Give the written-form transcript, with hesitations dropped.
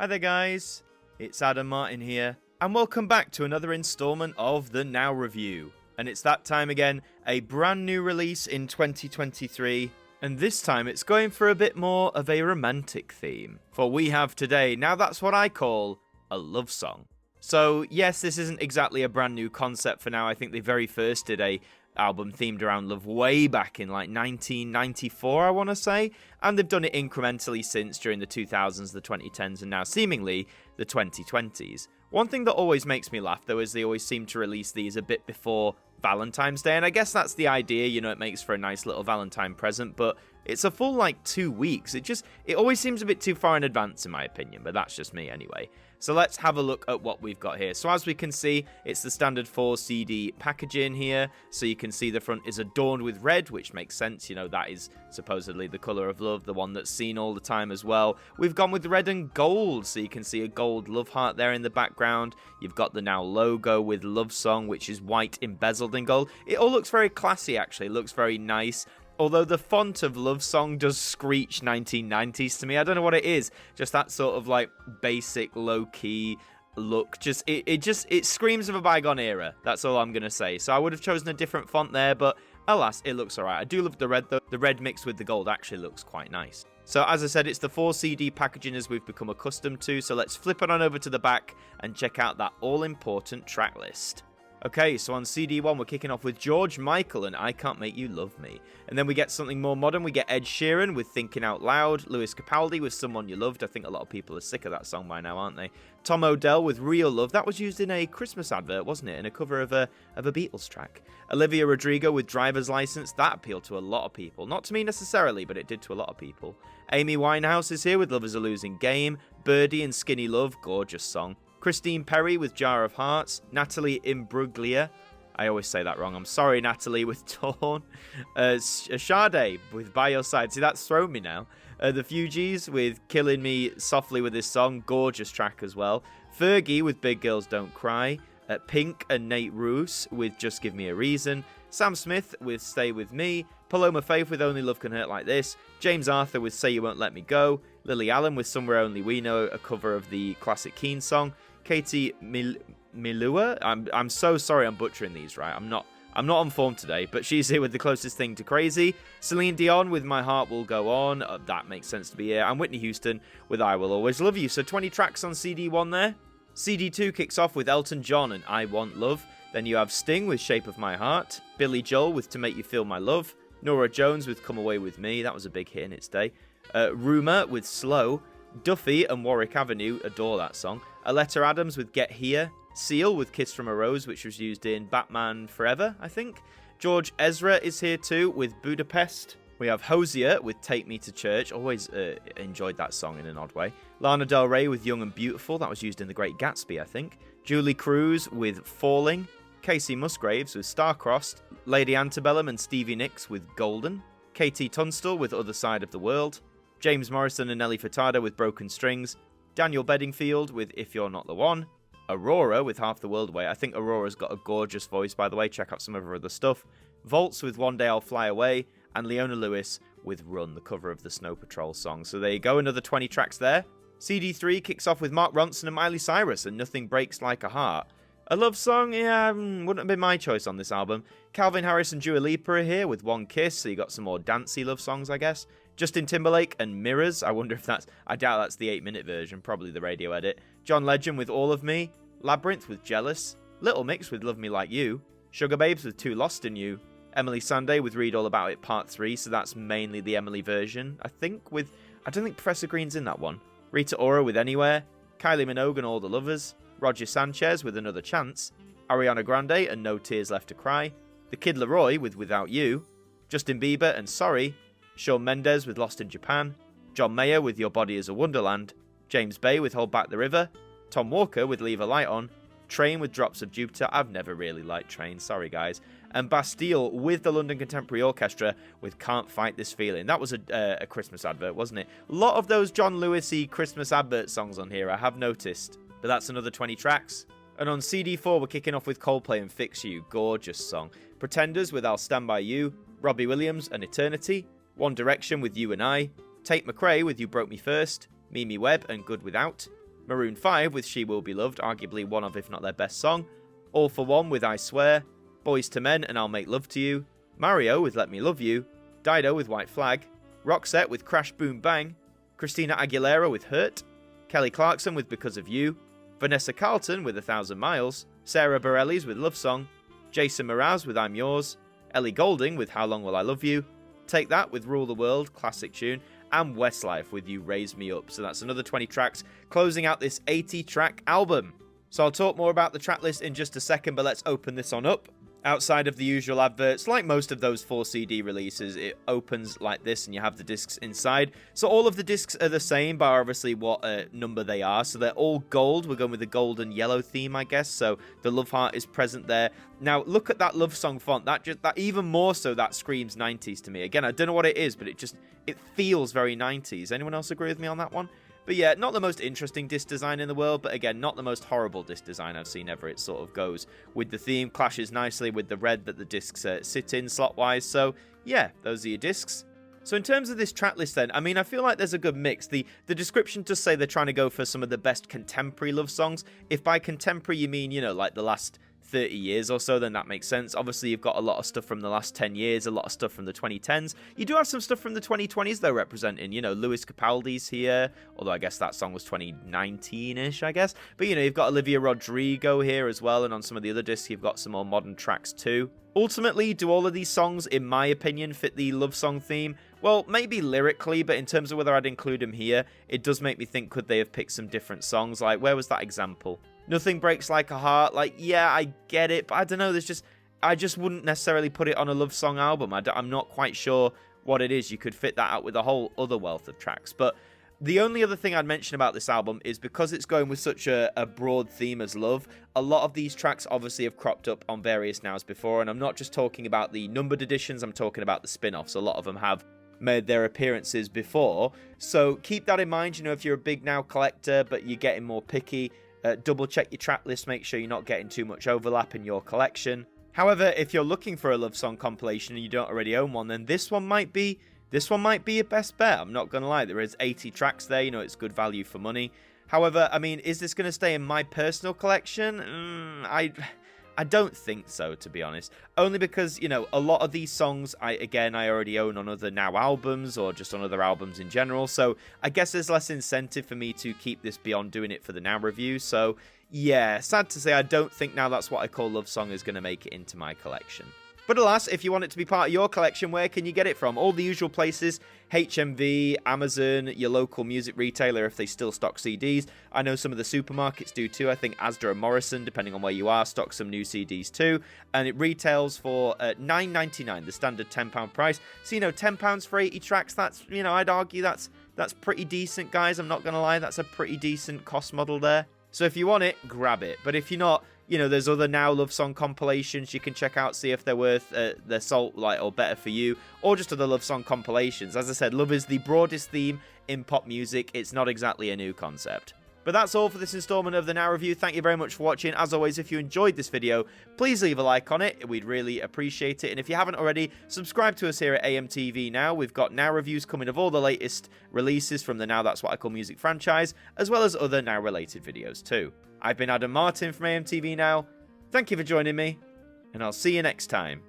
Hi there guys, it's Adam Martin here, and welcome back to another installment of the Now Review. And it's that time again, a brand new release in 2023, and this time it's going for a bit more of a romantic theme. For we have today, now that's what I call a love song. So yes, this isn't exactly a brand new concept for now. I think they very first did a album themed around love way back in like 1994, I want to say, and they've done it incrementally since during the 2000s, the 2010s, and now seemingly the 2020s. One thing that always makes me laugh though is they always seem to release these a bit before Valentine's Day, and I guess that's the idea, you know, it makes for a nice little Valentine present, but it's a full like 2 weeks. It always seems a bit too far in advance in my opinion, but that's just me anyway. So let's have a look at what we've got here. So as we can see, it's the standard 4 CD packaging here. So you can see the front is adorned with red, which makes sense. You know, that is supposedly the colour of love, the one that's seen all the time as well. We've gone with red and gold, so you can see a gold love heart there in the background. You've got the Now logo with Love Song, which is white embezzled in gold. It all looks very classy, actually. It looks very nice. Although the font of Love Song does screech 1990s to me. I don't know what it is. Just that sort of like basic low-key look. It screams of a bygone era. That's all I'm going to say. So I would have chosen a different font there, but alas, it looks alright. I do love the red though. The red mixed with the gold actually looks quite nice. So as I said, it's the 4 CD packaging as we've become accustomed to. So let's flip it on over to the back and check out that all-important track list. Okay, so on CD1 we're kicking off with George Michael and I Can't Make You Love Me. And then we get something more modern. We get Ed Sheeran with Thinking Out Loud, Lewis Capaldi with Someone You Loved. I think a lot of people are sick of that song by now, aren't they? Tom Odell with Real Love. That was used in a Christmas advert, wasn't it? In a cover of a Beatles track. Olivia Rodrigo with Driver's License. That appealed to a lot of people. Not to me necessarily, but it did to a lot of people. Amy Winehouse is here with Love Is a Losing Game. Birdie and Skinny Love. Gorgeous song. Christine Perry with Jar of Hearts, Natalie Imbruglia, I always say that wrong, I'm sorry Natalie, with Torn, Sade with By Your Side, see that's thrown me now, The Fugees with Killing Me Softly with this song, gorgeous track as well, Fergie with Big Girls Don't Cry, Pink and Nate Roos with Just Give Me a Reason, Sam Smith with Stay With Me, Paloma Faith with Only Love Can Hurt Like This, James Arthur with Say You Won't Let Me Go, Lily Allen with Somewhere Only We Know, a cover of the classic Keane song, Katie Milua, I'm so sorry I'm butchering these, right? I'm not on form today, but she's here with The Closest Thing to Crazy. Celine Dion with My Heart Will Go On, that makes sense to be here. And Whitney Houston with I Will Always Love You. So 20 tracks on CD1 there. CD2 kicks off with Elton John and I Want Love. Then you have Sting with Shape of My Heart, Billy Joel with To Make You Feel My Love, Norah Jones with Come Away With Me, that was a big hit in its day. Rumour with Slow, Duffy and Warwick Avenue, adore that song. Aletta Adams with Get Here, Seal with Kiss From a Rose, which was used in Batman Forever, I think. George Ezra is here too with Budapest. We have Hosier with Take Me to Church, always enjoyed that song in an odd way. Lana Del Rey with Young and Beautiful, that was used in The Great Gatsby, I think. Julie Cruz with Falling, Casey Musgraves with Star-Crossed, Lady Antebellum and Stevie Nicks with Golden, Katie Tunstall with Other Side of the World, James Morrison and Nelly Furtado with Broken Strings, Daniel Bedingfield with If You're Not the One, Aurora with Half the World Away. I think Aurora's got a gorgeous voice, by the way. Check out some of her other stuff. Volts with One Day I'll Fly Away, and Leona Lewis with Run, the cover of the Snow Patrol song. So there you go, another 20 tracks there. CD3 kicks off with Mark Ronson and Miley Cyrus and Nothing Breaks Like a Heart. A love song? Yeah, wouldn't have been my choice on this album. Calvin Harris and Dua Lipa are here with One Kiss, so you got some more dancey love songs, I guess. Justin Timberlake and Mirrors, I wonder if that's, I doubt that's the 8-minute version, probably the radio edit. John Legend with All of Me, Labyrinth with Jealous, Little Mix with Love Me Like You, Sugar Babes with Too Lost in You, Emily Sandé with Read All About It Part 3, so that's mainly the Emily version, I think, with, I don't think Professor Green's in that one. Rita Ora with Anywhere, Kylie Minogue and All the Lovers, Roger Sanchez with Another Chance, Ariana Grande and No Tears Left to Cry, The Kid Laroi with Without You, Justin Bieber and Sorry, Shawn Mendes with Lost in Japan, John Mayer with Your Body is a Wonderland, James Bay with Hold Back the River, Tom Walker with Leave a Light On, Train with Drops of Jupiter, I've never really liked Train, sorry guys, and Bastille with the London Contemporary Orchestra with Can't Fight This Feeling. That was a Christmas advert, wasn't it? A lot of those John Lewis-y Christmas advert songs on here, I have noticed, but that's another 20 tracks. And on CD4, we're kicking off with Coldplay and Fix You, gorgeous song. Pretenders with I'll Stand By You, Robbie Williams and Eternity, One Direction with You and I, Tate McRae with You Broke Me First, Mimi Webb and Good Without, Maroon 5 with She Will Be Loved, arguably one of, if not their best song. All For One with I Swear. Boyz II Men and I'll Make Love to You. Mario with Let Me Love You. Dido with White Flag. Roxette with Crash Boom Bang. Christina Aguilera with Hurt. Kelly Clarkson with Because of You. Vanessa Carlton with 1,000 Miles. Sarah Bareilles with Love Song. Jason Mraz with I'm Yours. Ellie Goulding with How Long Will I Love You. Take That with Rule the World, classic tune. And Westlife with You Raise Me Up. So that's another 20 tracks closing out this 80-track album. So I'll talk more about the track list in just a second, but let's open this on up. Outside of the usual adverts, like most of those 4 CD releases, it opens like this and you have the discs inside. So all of the discs are the same, but obviously what number they are. So they're all gold. We're going with the gold and yellow theme, I guess. So the love heart is present there. Now look at that love song font. That even more so, that screams 90s to me. Again, I don't know what it is, but it feels very 90s. Anyone else agree with me on that one? But yeah, not the most interesting disc design in the world, but again, not the most horrible disc design I've seen ever. It sort of goes with the theme, clashes nicely with the red that the discs sit in slot-wise. So yeah, those are your discs. So in terms of this track list then, I mean, I feel like there's a good mix. The description does say they're trying to go for some of the best contemporary love songs. If by contemporary you mean, you know, like the last 30 years or so, then that makes sense. Obviously, you've got a lot of stuff from the last 10 years, a lot of stuff from the 2010s. You do have some stuff from the 2020s, though, representing, you know, Lewis Capaldi's here, although I guess that song was 2019-ish, I guess. But, you know, you've got Olivia Rodrigo here as well, and on some of the other discs, you've got some more modern tracks, too. Ultimately, do all of these songs, in my opinion, fit the love song theme? Well, maybe lyrically, but in terms of whether I'd include them here, it does make me think, could they have picked some different songs? Like, where was that example? Nothing Breaks Like a Heart. Like, yeah, I get it, but I don't know. I just wouldn't necessarily put it on a love song album. I'm not quite sure what it is. You could fit that out with a whole other wealth of tracks. But the only other thing I'd mention about this album is because it's going with such a broad theme as love, a lot of these tracks obviously have cropped up on various Nows before, and I'm not just talking about the numbered editions, I'm talking about the spin-offs. A lot of them have made their appearances before. So keep that in mind, you know, if you're a big Now collector, but you're getting more picky, double check your track list, make sure you're not getting too much overlap in your collection. However, if you're looking for a love song compilation and you don't already own one, then this one might be your best bet. I'm not going to lie, there is 80 tracks there, you know, it's good value for money. However, I mean, is this going to stay in my personal collection? I don't think so, to be honest. Only because, you know, a lot of these songs, I already own on other Now albums or just on other albums in general. So I guess there's less incentive for me to keep this beyond doing it for the Now review. So yeah, sad to say, I don't think Now That's What I Call Love Song is going to make it into my collection. But alas, if you want it to be part of your collection, where can you get it from? All the usual places: HMV, Amazon, your local music retailer if they still stock CDs. I know some of the supermarkets do too. I think Asda and Morrison, depending on where you are, stock some new CDs too. And it retails for $9.99, the standard £10 price. So, you know, £10 for 80 tracks, that's, you know, I'd argue that's pretty decent, guys. I'm not going to lie, that's a pretty decent cost model there. So if you want it, grab it. But if you're not, you know, there's other Now love song compilations you can check out, see if they're worth their salt, like, or better for you, or just other love song compilations. As I said, love is the broadest theme in pop music. It's not exactly a new concept. But that's all for this installment of the Now Review. Thank you very much for watching. As always, if you enjoyed this video, please leave a like on it. We'd really appreciate it. And if you haven't already, subscribe to us here at AMTV Now. We've got Now reviews coming of all the latest releases from the Now That's What I Call Music franchise, as well as other Now related videos too. I've been Adam Martin from AMTV Now. Thank you for joining me, and I'll see you next time.